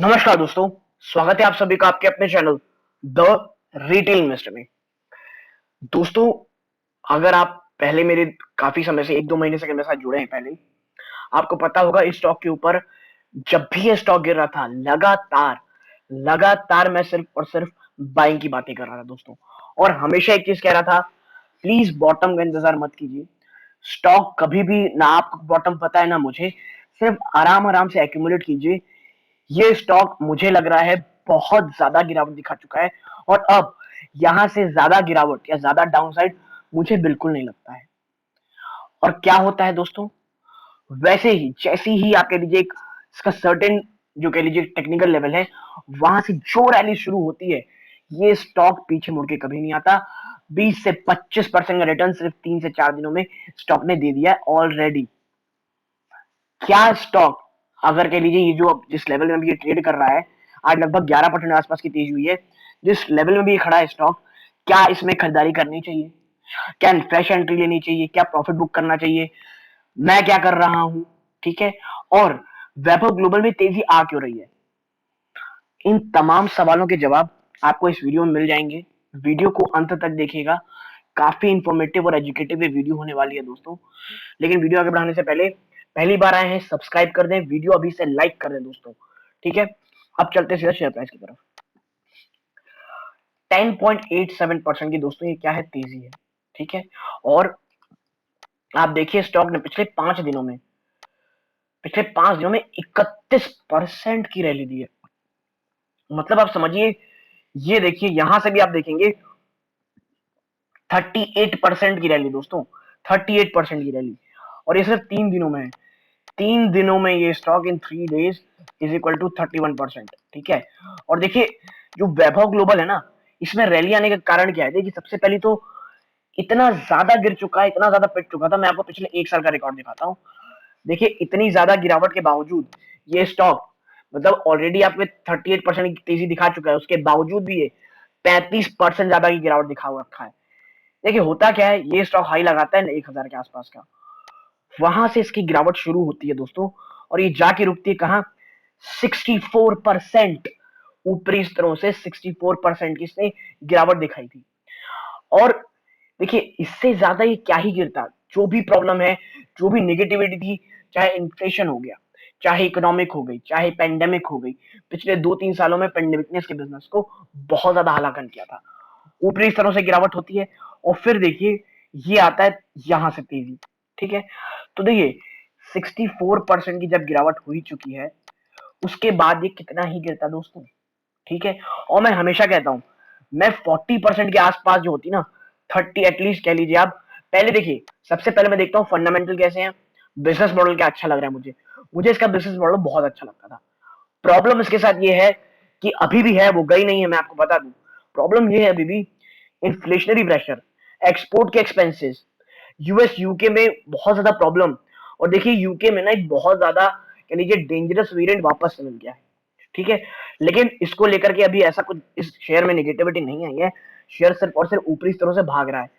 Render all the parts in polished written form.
नमस्कार दोस्तों, स्वागत है आप सभी का आपके अपने चैनल द रिटेल इन्वेस्टर में। दोस्तों, अगर आप पहले मेरे काफी समय से 1-2 महीने से मेरे साथ जुड़े हैं पहले, आपको पता होगा इस स्टॉक के ऊपर जब भी ये स्टॉक गिर रहा था लगातार लगातार मैं सिर्फ और सिर्फ बाइंग की बातें कर रहा था दोस्तों। और हमेशा एक चीज कह रहा था, प्लीज बॉटम का इंतजार मत कीजिए। स्टॉक कभी भी ना आपको बॉटम पता है ना मुझे, सिर्फ आराम आराम से एक्यूमुलेट कीजिए। ये स्टॉक मुझे लग रहा है बहुत ज्यादा गिरावट दिखा चुका है और अब यहां से ज्यादा गिरावट या ज्यादा डाउनसाइड मुझे बिल्कुल नहीं लगता है। और क्या होता है दोस्तों, वैसे ही जैसे ही आप कह लीजिए एक इसका सर्टेन जो कह लीजिए टेक्निकल लेवल है, वहां से जो रैली शुरू होती है, ये स्टॉक पीछे मुड़ के कभी नहीं आता। 20 से 25% का रिटर्न सिर्फ 3 से 4 दिनों में स्टॉक ने दे दिया है ऑलरेडी। क्या स्टॉक, अगर कह लीजिए ये जो अब जिस लेवल में भी ये ट्रेड कर रहा है, आज लगभग 11% आसपास की तेज हुई है, जिस लेवल में भी ये खड़ा है स्टॉक, क्या इसमें खरीदारी करनी चाहिए? क्या फ्रेश एंट्री लेनी चाहिए? क्या प्रॉफिट बुक करना चाहिए? मैं क्या कर रहा हूं? ठीक है। और वैभव ग्लोबल में तेजी आ क्यों रही है? इन तमाम सवालों के जवाब आपको इस वीडियो में मिल जाएंगे। वीडियो को अंत तक देखिएगा, काफी इंफॉर्मेटिव और एजुकेटिव ये वीडियो होने वाली है दोस्तों। लेकिन वीडियो आगे बढ़ाने से पहले, पहली बार आए हैं सब्सक्राइब कर दें, वीडियो अभी से लाइक कर दें दोस्तों। ठीक है, अब चलते सीधा शेयर प्राइस की तरफ। 10.87% की दोस्तों ये क्या है, तेजी है। ठीक है। और आप देखिए स्टॉक ने पिछले 5 दिनों में 31% की रैली दी है। मतलब आप समझिए, ये देखिए यहां से भी आप देखेंगे 38% की रैली दोस्तों, 38% की रैली। और ये सिर्फ 3 दिनों में है। 3 दिनों में ये stock in 3 days is equal to 31%। ठीक है। और देखिए जो वैभव ग्लोबल है ना, इसमें रैली आने का कारण क्या है? देखिए सबसे पहले तो इतना ज्यादा गिर चुका है, इतना ज्यादा पिट चुका था। मैं आपको पिछले 1 साल का रिकॉर्ड दिखाता हूँ। देखिए इतनी ज्यादा गिरावट के बावजूद ये स्टॉक, मतलब ऑलरेडी आपके 38% की तेजी दिखा चुका है, उसके बावजूद भी ये 35% ज्यादा की गिरावट दिखा हुआ रखा है। देखिए होता क्या है, ये स्टॉक हाई लगाता है 1,000 के आसपास का, वहां से इसकी गिरावट शुरू होती है दोस्तों। और ये जाके रुकती है कहां? 64%। ऊपरी स्तरों से 64% की इसने गिरावट दिखाई थी। और देखिए इससे ज्यादा ये क्या ही गिरता, जो भी प्रॉब्लम है, जो भी नेगेटिविटी थी, चाहे इन्फ्लेशन हो गया, चाहे इकोनॉमिक हो गई, चाहे पेंडेमिक हो गई। पिछले 2-3 सालों में पेंडेमिक ने इसके बिजनेस को बहुत ज्यादा हलाकन किया था। ऊपरी स्तरों से गिरावट होती है और फिर देखिए ये आता है यहां से तेजी। ठीक है। तो देखिए 64% की जब गिरावट हो ही चुकी है, उसके बाद ये कितना ही गिरता दोस्तों। ठीक है। और मैं हमेशा कहता हूं, मैं 40% के आसपास जो होती ना, 30 एटलीस्ट कह लीजिए आप। पहले देखिए, सबसे पहले मैं देखता हूँ फंडामेंटल कैसे हैं, बिजनेस मॉडल क्या अच्छा लग रहा है मुझे। मुझे इसका बिजनेस मॉडल बहुत अच्छा लगता था। प्रॉब्लम इसके साथ ये है कि अभी भी है, वो गई नहीं है, मैं आपको बता दूं। प्रॉब्लम ये है अभी भी, इन्फ्लेशनरी प्रेशर, एक्सपोर्ट के एक्सपेंसेस, यूएस यूके में बहुत ज्यादा प्रॉब्लम। और देखिए यूके में ना एक बहुत ज्यादा कह लीजिए डेंजरस वेरिएंट वापस से मिल गया है। ठीक है। लेकिन इसको लेकर के अभी ऐसा कुछ इस शेयर में नेगेटिविटी नहीं आई है। शेयर सिर्फ और सिर्फ ऊपरी स्तरों से भाग रहा है।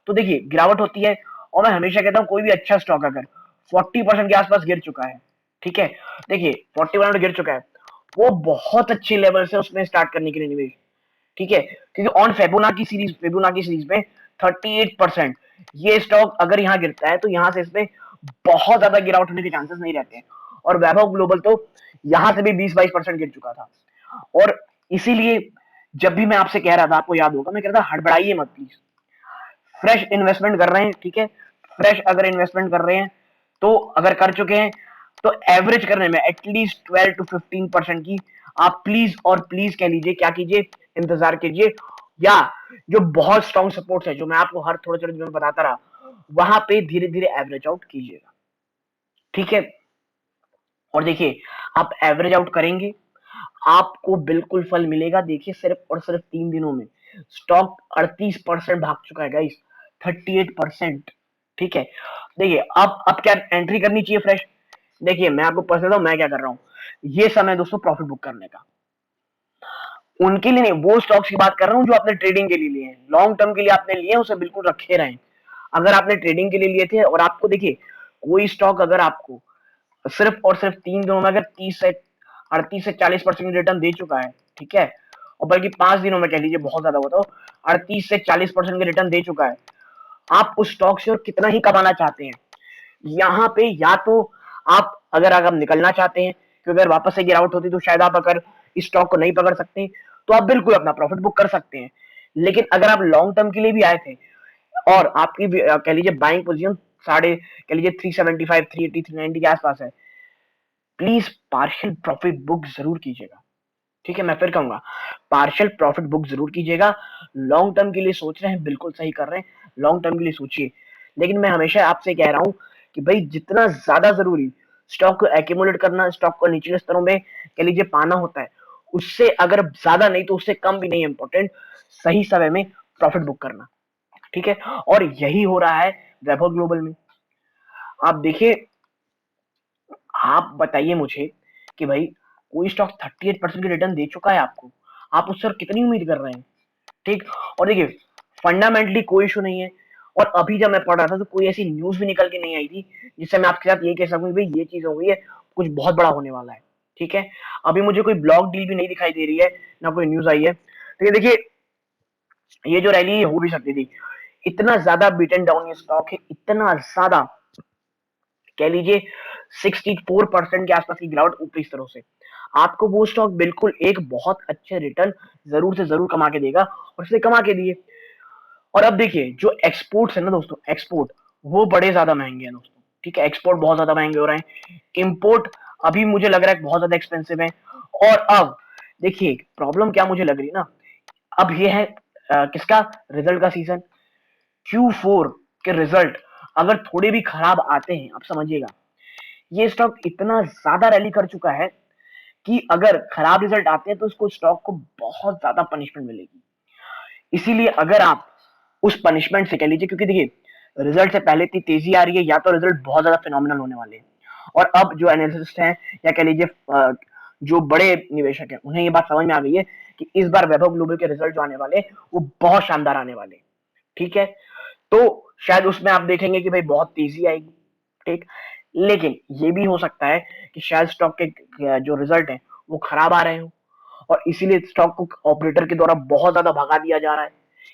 तो देखिए गिरावट होती है। और मैं हमेशा कहता हूँ कोई भी अच्छा स्टॉक अगर 40% के आसपास गिर चुका है, ठीक है, देखिए 40% गिर चुका है, वो बहुत अच्छे लेवल से उसमें स्टार्ट करने के लिए निवेश। ठीक है। क्योंकि ऑन फेबुना की सीरीज में 38%, ये स्टॉक अगर यहाँ गिरता है तो यहाँ से इसमें बहुत ज्यादा गिरावट होने के चांसेस नहीं रहते हैं। और वैभव ग्लोबल तो यहां से भी 20-22% गिर चुका था। और इसीलिए जब भी मैं आपसे कह रहा था, आपको याद होगा मैं कह रहा था हड़बड़ाइए मत प्लीज। फ्रेश इन्वेस्टमेंट कर रहे हैं, ठीक है, फ्रेश अगर इन्वेस्टमेंट कर रहे हैं, तो अगर कर चुके हैं तो एवरेज करने में एटलीस्ट 12 to 15% की आप प्लीज और प्लीज कह लीजिए क्या कीजिए, इंतजार कीजिए। या जो बहुत स्ट्रॉन्ग सपोर्ट है, जो मैं आपको हर थोड़े थोड़े दिन में बताता रहा, वहां पे धीरे धीरे एवरेज आउट कीजिएगा। ठीक है। और देखिए आप एवरेज आउट करेंगे, आपको बिल्कुल फल मिलेगा। देखिए सिर्फ और सिर्फ 3 दिनों में स्टॉक 38% भाग चुका है गाइस, 38%। ठीक है। देखिए अब क्या एंट्री करनी चाहिए फ्रेश? देखिए मैं आपको पर्सनल बताऊं मैं क्या कर रहा हूं। ये समय दोस्तों प्रॉफिट बुक करने का, उनके लिए नहीं, वो स्टॉक्स की बात कर रहा हूं जो आपने ट्रेडिंग के लिए लिए हैं, लॉन्ग टर्म के लिए आपने लिए हैं, उसे बिल्कुल रखे रहें। अगर आपने ट्रेडिंग के लिए लिए थे और आपको देखिए कोई स्टॉक अगर आपको सिर्फ और सिर्फ 3 दिनों में अगर 30 से 38 से 40% रिटर्न दे चुका है, ठीक है, और बल्कि 5 दिनों में कह लीजिए बहुत ज्यादा बताओ 38 से 40% के रिटर्न दे चुका है। आप उस स्टॉक से और कितना ही कमाना चाहते हैं, यहाँ पे या तो आप अगर निकलना चाहते हैं कि अगर वापस से गिरावट होती तो शायद आप अगर इस स्टॉक को नहीं पकड़ सकते तो आप बिल्कुल अपना प्रॉफिट बुक कर सकते हैं। लेकिन अगर आप लॉन्ग टर्म के लिए भी आए थे और आपकी कह लीजिए बाइंग पोजीशन साढ़े कह लीजिए 375 380 390 के आसपास है, प्लीज पार्शियल प्रॉफिट बुक जरूर कीजिएगा। ठीक है, मैं फिर कहूंगा पार्शियल प्रॉफिट बुक जरूर कीजिएगा। लॉन्ग टर्म के लिए सोच रहे हैं, बिल्कुल सही कर रहे हैं, लॉन्ग टर्म के लिए सोचिए। लेकिन मैं हमेशा आपसे कह रहा हूं कि भाई जितना ज्यादा जरूरी स्टॉक को एक्यूमुलेट करना, स्टॉक को निचले स्तरों में कह लीजिए पाना होता है, उससे अगर ज्यादा नहीं तो उससे कम भी नहीं इंपॉर्टेंट सही समय में प्रॉफिट बुक करना। ठीक है, और यही हो रहा है वैभव ग्लोबल में। आप देखिए, आप बताइए मुझे कि भाई कोई स्टॉक 38% की रिटर्न दे चुका है आपको, आप उससे और कितनी उम्मीद कर रहे हैं। ठीक, और देखिए फंडामेंटली कोई इशू नहीं है। और अभी जब मैं पढ़ रहा था तो कोई ऐसी न्यूज भी निकल के नहीं आई थी जिससे मैं आपके साथ ये कह सकूं भाई ये चीज हो गई है, कुछ बहुत बड़ा होने वाला है। ठीक है, अभी मुझे कोई ब्लॉक डील भी नहीं दिखाई दे रही है, ना कोई न्यूज आई है। तो ये देखिए, ये जो रैली हो भी सकती थी, इतना ज्यादा बीटन डाउन ये स्टॉक है, इतना ज्यादा कह लीजिए 64% के आसपास की गिरावट ऊपरी स्तरों से, आपको वो स्टॉक बिल्कुल एक बहुत अच्छे रिटर्न जरूर से जरूर कमा के देगा, और इसने कमा के दिए। और अब देखिए जो एक्सपोर्ट्स है ना दोस्तों, एक्सपोर्ट वो बड़े ज्यादा महंगे हैं दोस्तों। ठीक है, एक्सपोर्ट बहुत ज्यादा महंगे हो रहे हैं, इंपोर्ट अभी मुझे लग रहा है बहुत ज्यादा एक्सपेंसिव है। और अब देखिए प्रॉब्लम क्या मुझे लग रही है ना, अब ये है किसका रिजल्ट का सीजन। Q4 के रिजल्ट अगर थोड़े भी खराब आते हैं, आप समझिएगा ये स्टॉक इतना ज्यादा रैली कर चुका है कि अगर खराब रिजल्ट आते हैं तो उसको स्टॉक को बहुत ज्यादा पनिशमेंट मिलेगी। इसीलिए अगर आप उस पनिशमेंट से कह लीजिए, क्योंकि देखिए रिजल्ट से पहले इतनी तेजी आ रही है, या तो रिजल्ट बहुत ज्यादा फिनोमिनल होने वाले हैं। और अब जो एनालिस्ट हैं या कह लीजिए जो बड़े निवेशक हैं उन्हें ये बात समझ में आ गई है कि इस बार वैभव ग्लोबल के रिजल्ट जो आने वाले वो बहुत शानदार आने वाले। ठीक है, तो शायद उसमें आप देखेंगे कि भाई बहुत तेजी आएगी। ठीक, लेकिन ये भी हो सकता है कि शायद स्टॉक के जो रिजल्ट है वो खराब आ रहे हो और इसीलिए स्टॉक को ऑपरेटर के द्वारा बहुत ज्यादा भगा दिया जा रहा है,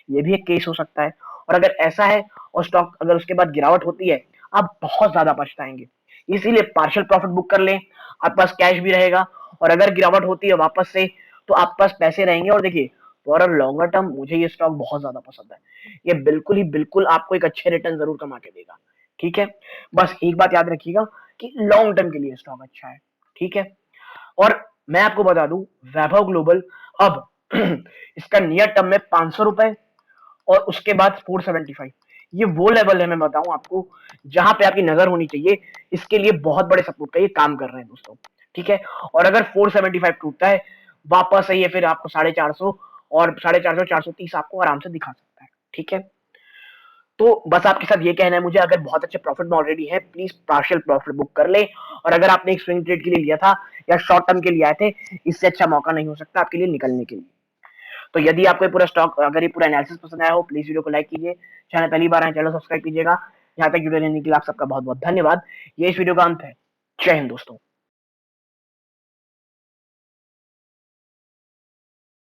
ये भी एक केस हो सकता है। और अगर ऐसा है और स्टॉक अगर उसके बाद गिरावट होती है, आप बहुत ज्यादा पछताएंगे। इसीलिए पार्शियल प्रॉफिट बुक कर लें, आपके पास कैश भी रहेगा, और अगर गिरावट होती है वापस से तो आपके पास पैसे रहेंगे। और देखिए फॉर अ लॉन्गर टर्म मुझे ये स्टॉक बहुत ज्यादा पसंद है, ये बिल्कुल ही बिल्कुल आपको एक अच्छे रिटर्न जरूर कमा के देगा। ठीक है, बस एक बात याद रखिएगा कि लॉन्ग टर्म के लिए स्टॉक अच्छा है। ठीक है, और मैं आपको बता दूं वैभव ग्लोबल अब इसका नियर टर्म में 500 रुपए और उसके बाद 475, ये वो लेवल है मैं बताऊं आपको जहां पे आपकी नजर होनी चाहिए। इसके लिए बहुत बड़े सपोर्ट का ये काम कर रहे हैं दोस्तों। ठीक है, और अगर 475 टूटता है वापस है, ये फिर आपको 450 और 450 430 आपको आराम से दिखा सकता है। ठीक है, तो बस आपके साथ ये कहना है मुझे, अगर बहुत अच्छे प्रॉफिट में ऑलरेडी है प्लीज पार्शियल प्रॉफिट बुक कर ले। और अगर आपने एक स्विंग ट्रेड के लिए लिया था या शॉर्ट टर्म के लिए आए थे, इससे अच्छा मौका नहीं हो सकता आपके लिए निकलने के लिए। तो यदि आपको ये पूरा स्टॉक अगर ये पूरा एनालिसिस पसंद आया हो, प्लीज वीडियो को लाइक कीजिए, चैनल पहली बार आए चैनल सब्सक्राइब कीजिएगा। यहाँ तक वीडियो लेने के लिए आप सबका बहुत बहुत धन्यवाद। ये इस वीडियो का अंत है। जय हिंद दोस्तों।